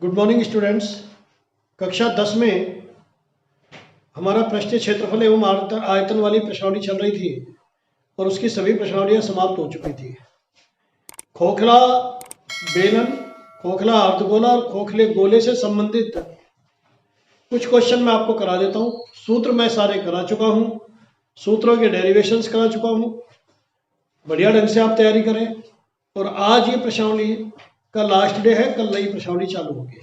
Good morning students. कक्षा 10 में हमारा पृष्ठीय क्षेत्रफल एवं आयतन वाली प्रश्नावली चल रही थी और उसकी सभी प्रश्नावलियां समाप्त हो चुकी थी। खोखला बेलन, खोखला अर्धगोला और खोखले गोले से संबंधित कुछ क्वेश्चन मैं आपको करा देता हूँ। सूत्र मैं सारे करा चुका हूँ, सूत्रों के डेरिवेशंस करा चुका हूँ। बढ़िया ढंग से आप तैयारी करें और आज ये प्रश्नावली का लास्ट डे है, कल नई प्रश्नावली चालू होगी।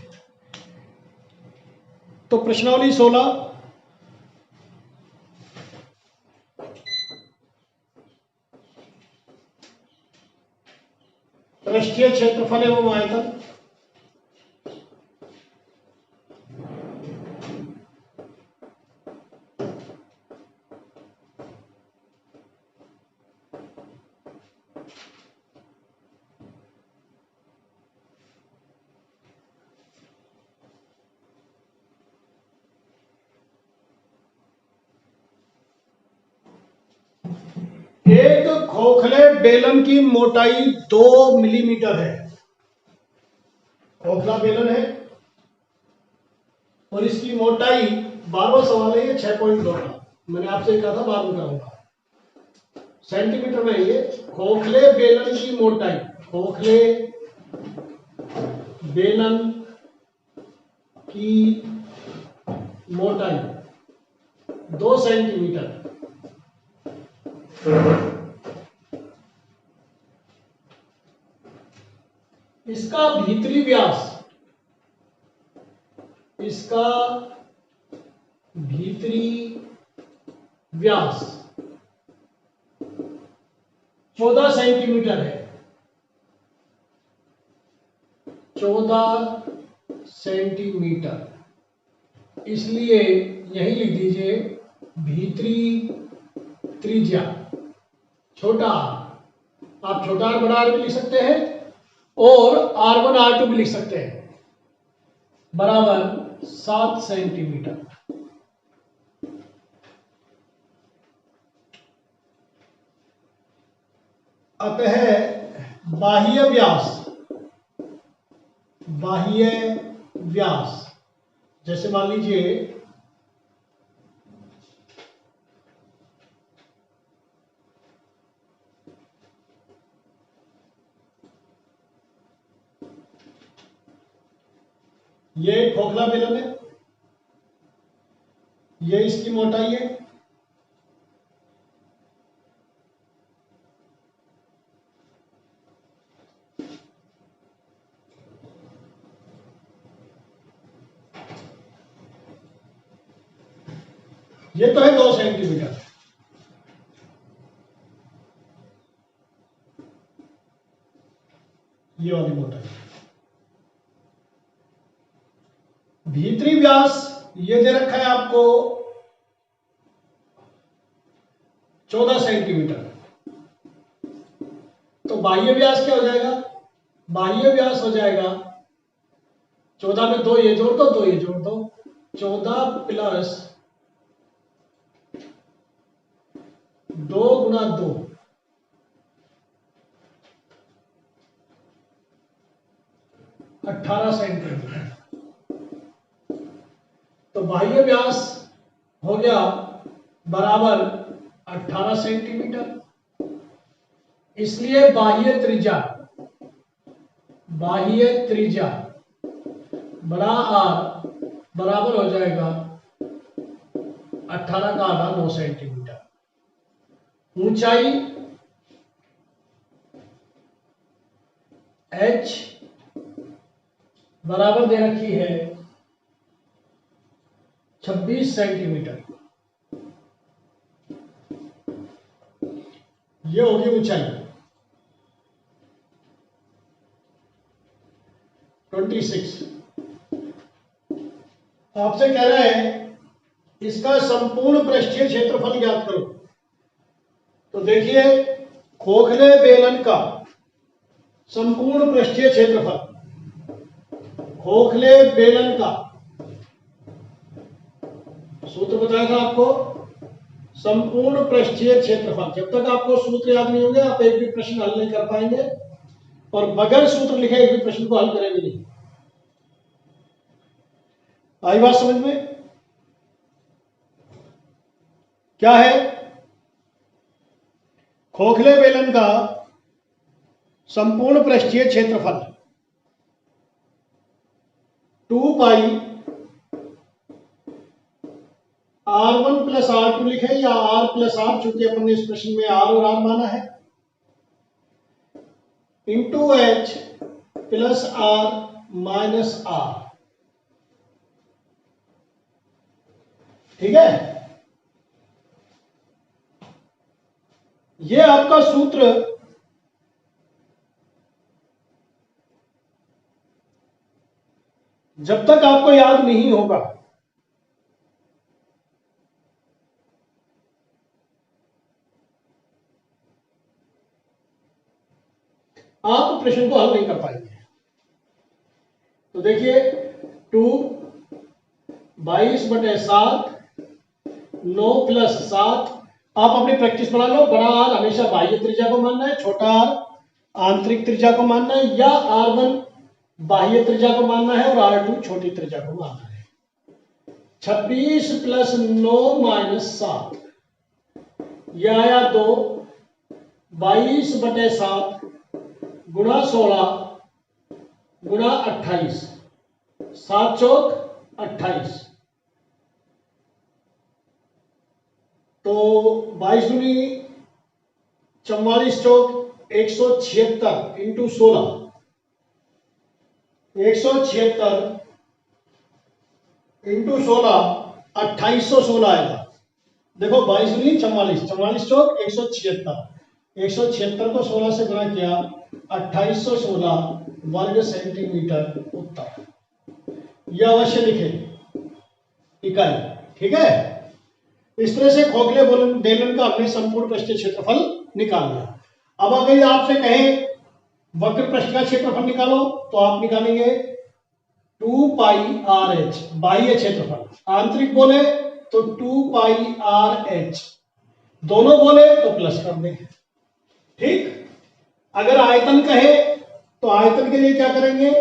तो प्रश्नावली 16, पृष्ठीय क्षेत्रफल एवं आयतन। एक खोखले बेलन की मोटाई 2 मिलीमीटर है। खोखला बेलन है और इसकी मोटाई 12वां सवाल है, ये 6.2 का। मैंने आपसे कहा था बाद में कराऊंगा। सेंटीमीटर में ये खोखले बेलन की मोटाई, खोखले बेलन की मोटाई 2 सेंटीमीटर। इसका भीतरी व्यास, इसका भीतरी व्यास 14 सेंटीमीटर है। 14 सेंटीमीटर, इसलिए यही लिख दीजिए भीतरी त्रिज्या छोटा आर। आप छोटा आर बड़ा आर भी लिख सकते हैं और R1 R2 भी लिख सकते हैं, बराबर 7 सेंटीमीटर। अतः बाह्य व्यास, बाह्य व्यास जैसे मान लीजिए ये खोखला बेलन है, ये इसकी मोटाई है। ये तो है 2 सेंटीमीटर। ये वाली मोटाई। भीतरी व्यास ये दे रखा है आपको 14 सेंटीमीटर। तो बाह्य व्यास क्या हो जाएगा? बाह्य व्यास हो जाएगा 14 में 2 ये जोड़ दो, 2 ये जोड़ दो, 14 प्लस 2 गुणा 2, 18 सेंटीमीटर। तो बाह्य व्यास हो गया बराबर 18 सेंटीमीटर। इसलिए बाह्य त्रिज्या बड़ा आर बराबर हो जाएगा 18 का आधा 9 सेंटीमीटर। ऊंचाई h बराबर दे रखी है 26 सेंटीमीटर। ये होगी ऊंचाई 26। आपसे कह रहा है इसका संपूर्ण पृष्ठीय क्षेत्रफल ज्ञात करो। तो देखिए खोखले बेलन का संपूर्ण पृष्ठीय क्षेत्रफल, खोखले बेलन का सूत्र बताया था आपको, संपूर्ण पृष्ठीय क्षेत्रफल। जब तक आपको सूत्र याद नहीं होंगे आप एक भी प्रश्न हल नहीं कर पाएंगे और बगैर सूत्र लिखे एक भी प्रश्न को हल करेंगे नहीं। आई बात समझ में? क्या है? खोखले बेलन का संपूर्ण पृष्ठीय क्षेत्रफल 2 पाई R1 प्लस R2 लिखे या R प्लस R, चूंकि अपन ने इस प्रश्न में R और R माना है, into H plus R minus R। ठीक है, ये आपका सूत्र जब तक आपको याद नहीं होगा आप प्रश्न को हल नहीं कर पाएंगे। तो देखिए 2 22/7 9 प्लस 7। आप अपनी प्रैक्टिस बना लो। बड़ा आर हमेशा बाह्य त्रिज्या को मानना है, छोटा आर आंतरिक त्रिज्या को मानना है, या R1 बाह्य त्रिज्या को मानना है और R2 छोटी त्रिज्या को मानना है। 26 प्लस 9 माइनस 7, यह आया 2 22/7 गुणा 16 गुणा 28, 7 चौक 28। तो 22 दूनी 44 चौक 176 इंटू 16, 176 इंटू 16 2816 आएगा। देखो 22 दूनी 44, 44 चौक 176, 176 को 16 से गुणा किया 2816 वर्ग सेंटीमीटर उत्तर। यह अवश्य लिखे इकाई। ठीक है, इस तरह से खोखले बेलन का हमने संपूर्ण पृष्ठीय क्षेत्रफल निकाल लिया। अब अगर आपसे कहें वक्र पृष्ठ का क्षेत्रफल निकालो, तो आप निकालेंगे 2 पाई आर एच बाह्य क्षेत्रफल। आंतरिक बोले तो 2 पाई आर एच, दोनों बोले तो प्लस कर दें। ठीक, अगर आयतन कहे तो आयतन के लिए क्या करेंगे?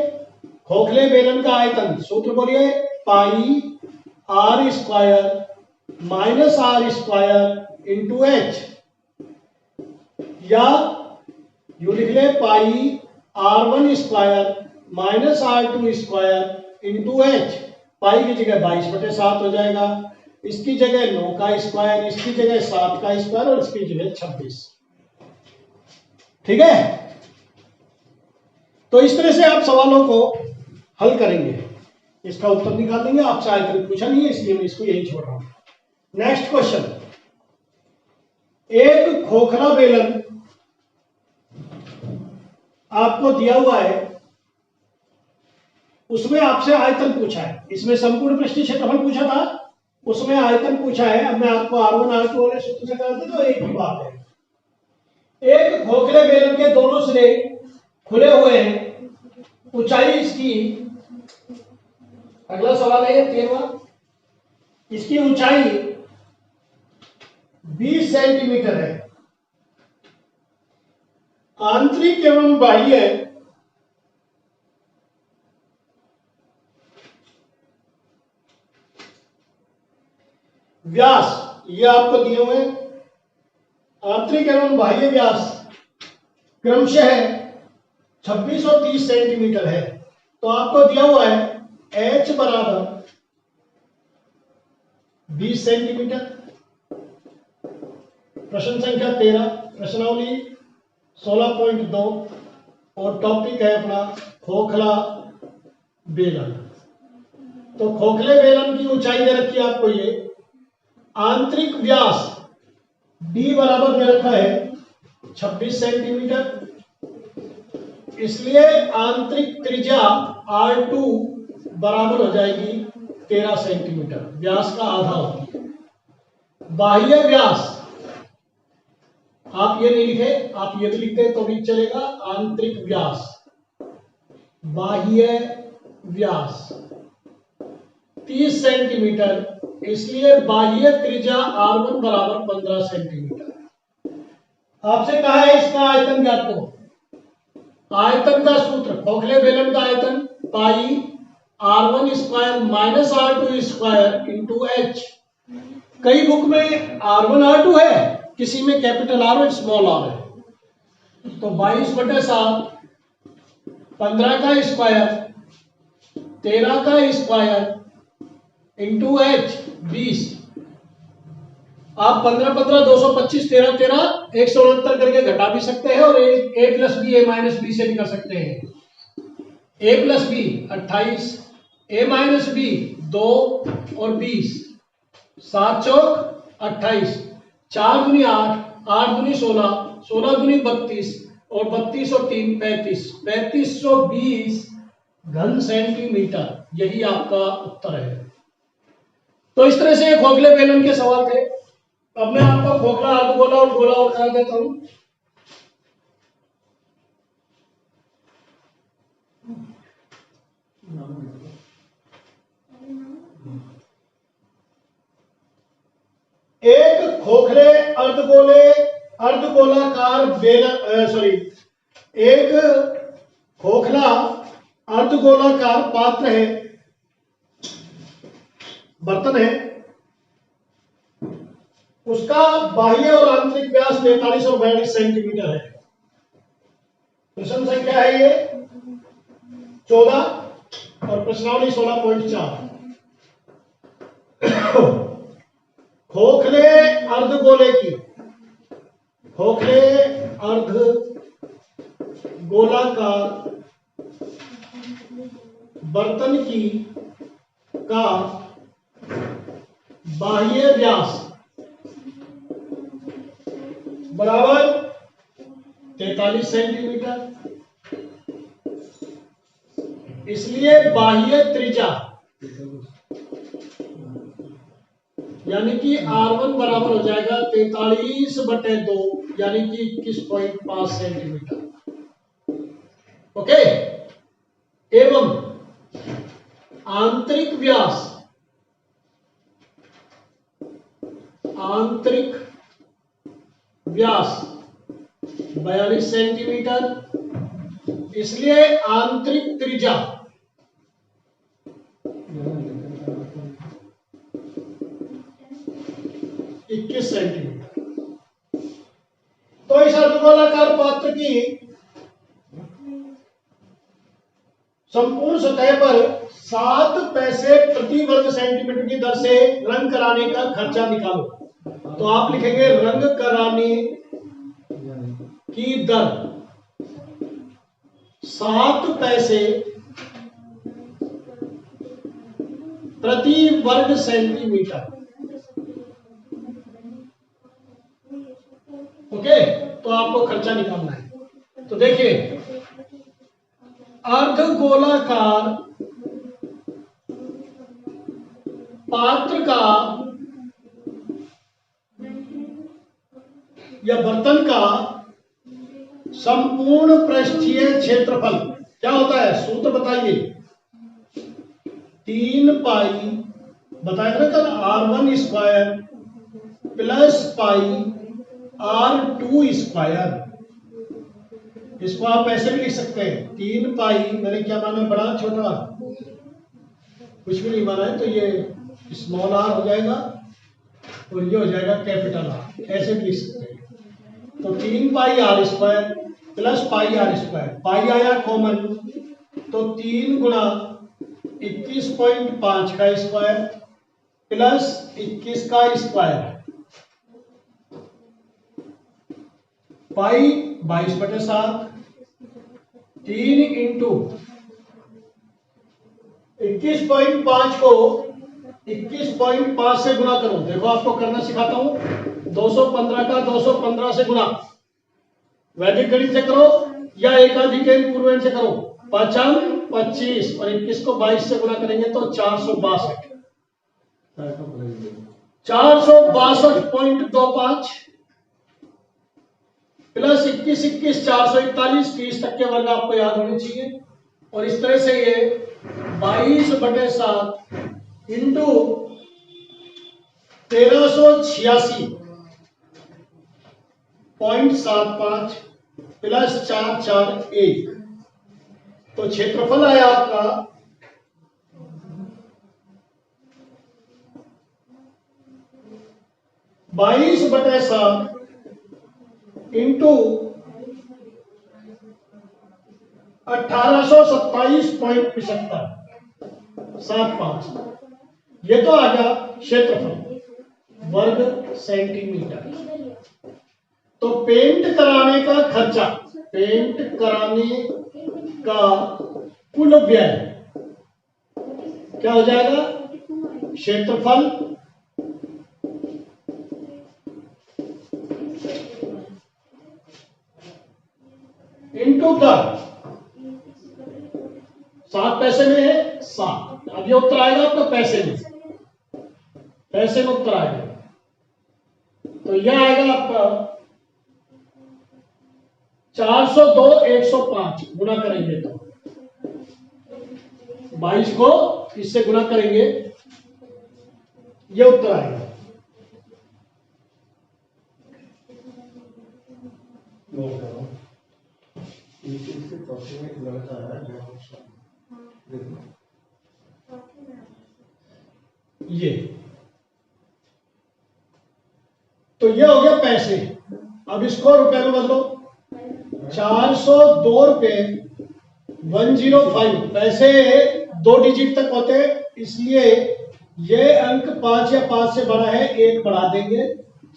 खोखले बेलन का आयतन सूत्र बोलिए, pi R square minus R square into H, या यू लिख ले pi R1 square minus R2 square into H. Pi की जगह 22/7 हो जाएगा, इसकी जगह 9 का स्क्वायर, इसकी जगह 7 का स्क्वायर और इसकी जगह 26। ठीक है, तो इस तरह से आप सवालों को हल करेंगे, इसका उत्तर निकाल देंगे। आपसे आयतन पूछा नहीं है इसलिए मैं इसको यही छोड़ रहा हूं। नेक्स्ट क्वेश्चन, एक खोखला बेलन आपको दिया हुआ है, उसमें आपसे आयतन पूछा है। इसमें संपूर्ण पृष्ठीय क्षेत्रफल पूछा था, उसमें आयतन पूछा है। अब मैं आपको R1 R2 वाले सूत्र से करते तो एक ही बात है। एक खोखले बेलन के दोनों सिरे खुले हुए हैं, ऊंचाई इसकी, अगला सवाल है 13वां, इसकी ऊंचाई 20 सेंटीमीटर है। आंतरिक एवं बाह्य व्यास ये आपको दिए हुए हैं। आंतरिक एवं बाह्य व्यास क्रमशः 26 और 30 सेंटीमीटर है। तो आपको दिया हुआ है h बराबर 20 सेंटीमीटर। प्रश्न संख्या 13, प्रश्नावली 16.2 और टॉपिक है अपना खोखला बेलन। तो खोखले बेलन की ऊंचाई दे रखी है आपको, ये आंतरिक व्यास d बराबर दे रखा है 26 सेंटीमीटर, इसलिए आंतरिक त्रिज्या R2 बराबर हो जाएगी 13 सेंटीमीटर, व्यास का आधा होती है। बाह्य व्यास आप ये नहीं लिखे, आप ये भी लिखते तो भी चलेगा। आंतरिक व्यास, बाह्य व्यास 30 सेंटीमीटर, इसलिए बाह्य त्रिज्या R1 बराबर 15 सेंटीमीटर। आपसे कहा है इसका आयतन ज्ञात करो। आयतन का सूत्र, खोखले बेलन का आयतन पाई R1 square minus R2 square into H. कई बुक में R1 R2 है, किसी में कैपिटल R और स्मॉल r है। तो 22/7, 15 का स्क्वायर, 13 का स्क्वायर इंटू एच 20। आप 15 15 225, 13 13 169 करके घटा भी सकते हैं और ए प्लस बी, ए माइनस बी से भी कर सकते हैं। ए प्लस बी 28, ए माइनस बी 2 और 20, 7 चौक 28, 4 दूनी 8, 8 दूनी 16, 16 दूनी 32 और 32 और 3 35, 3520 घन सेंटीमीटर। यही आपका उत्तर है। तो इस तरह से खोखले बेलन के सवाल थे। अब मैं आपको खोखला, अर्धगोला और गोला और करा देता हूं। एक खोखले अर्धगोलाकार बेलन, सॉरी, एक खोखला अर्धगोलाकार पात्र है, बर्तन है। उसका बाह्य और आंतरिक व्यास 43 और 42 सेंटीमीटर है। प्रश्न संख्या है ये 14 और प्रश्नावली 16.4। खोखले अर्धगोलाकार बर्तन का बाह्य व्यास बराबर 43 सेंटीमीटर। इसलिए बाह्य त्रिज्या यानी कि R1 बराबर हो जाएगा 43/2 यानी कि 21.5 सेंटीमीटर। ओके। एवं आंतरिक व्यास 42 सेंटीमीटर। इसलिए आंतरिक त्रिज्या 21 सेंटीमीटर। तो इस अर्धगोलाकार पात्र की संपूर्ण सतह पर 7 पैसे प्रति वर्ग सेंटीमीटर की दर से रंग कराने का खर्चा निकालो। तो आप लिखेंगे रंग कराने की दर 7 पैसे प्रति वर्ग सेंटीमीटर। ओके, तो आपको खर्चा निकालना है। तो देखिए, अर्धगोलाकार पात्र का या बर्तन का संपूर्ण पृष्ठीय क्षेत्रफल क्या होता है? सूत्र बताइए। 3 पाई बताया ना कल, R1 स्क्वायर प्लस पाई R2 स्क्वायर। इसको आप ऐसे भी लिख सकते हैं, 3 पाई, मैंने क्या माना, बड़ा छोटा कुछ भी नहीं माना है, तो ये स्मॉल r हो जाएगा और ये हो जाएगा कैपिटल R। ऐसे भी लिख सकते हैं। तो 3 pi R square plus pi R square, pi आया कॉमन, तो 3 गुणा 21.5 का स्क्वायर प्लस 21 का स्क्वायर, पाई 22/7, 3 इंटू 21.5 को 21.5 से गुणा करो। देखो आपको करना सिखाता हूं। 215 का 215 से गुणा, वैदिक गणित से करो या एकाधिक पूर्वेण से करो। 5 25 और 21 को 22 से गुणा करेंगे तो 462, 462.25 प्लस 21 21 441, 30 तक के वर्ग आपको याद होने चाहिए। और इस तरह से ये 22/7 इंटू 1386.75 प्लस 441, तो क्षेत्रफल आया आपका 22/7 इंटू 1827.75 ये तो आ गया क्षेत्रफल वर्ग सेंटीमीटर। तो पेंट कराने का खर्चा, पेंट कराने का कुल व्यय क्या हो जाएगा? क्षेत्रफल इंटू दर। 7 पैसे में है 7। अब ये उत्तर आएगा आपका पैसे में, पैसे में उत्तर आएगा। तो यह आएगा आपका 402/105 गुना करेंगे तो 22 को इससे गुना करेंगे, ये उत्तर आएगा। ये तो ये हो गया पैसे। अब इसको रुपए में बदलो। 402 रुपए 105 पैसे 2 डिजिट तक होते हैं, इसलिए ये अंक 5 या 5 से बड़ा है, 1 बढ़ा देंगे।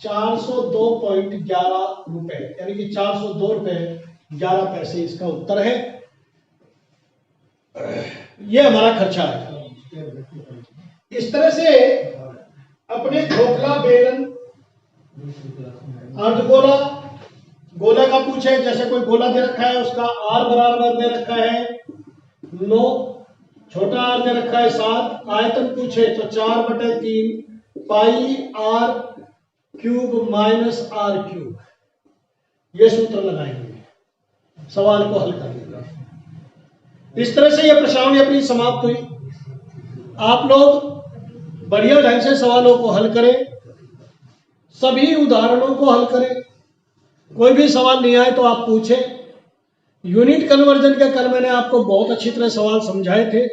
402.11 रुपए, यानी कि 402 रुपए 11 पैसे इसका उत्तर है। ये हमारा खर्चा है। इस तरह से अपने खोखला बेलन, अर्धगोला, गोला का पूछे, जैसे कोई गोला दे रखा है उसका r बराबर दे रखा है 9, छोटा r दे रखा है 7, आयतन पूछे तो 4/3 पाई r cube minus r cube, ये सूत्र लगाएंगे, सवाल को हल करेंगे। इस तरह से यह प्रश्नावली अपनी समाप्त हुई। आप लोग बढ़िया ढंग से सवालों को हल करें, सभी उदाहरणों को हल करें। कोई भी सवाल नहीं आए तो आप पूछें। यूनिट कन्वर्जन के कल मैंने आपको बहुत अच्छी तरह सवाल समझाए थे।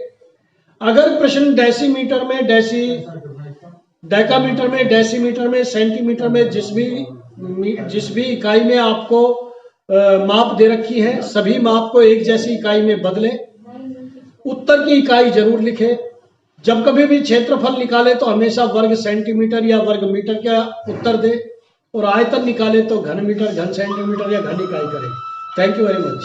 अगर प्रश्न डेसीमीटर में, डेकामीटर में, डेसीमीटर में, सेंटीमीटर में, जिस भी इकाई में आपको माप दे रखी है, सभी माप को एक जैसी इकाई में बदलें। उत्तर की इकाई जरूर लिखें। जब कभी भी क्षेत्रफल निकाले तो हमेशा वर्ग सेंटीमीटर या वर्ग मीटर का उत्तर दे, और आयतन निकाले तो घन मीटर, घन सेंटीमीटर या घन इकाई करें। Thank you very much.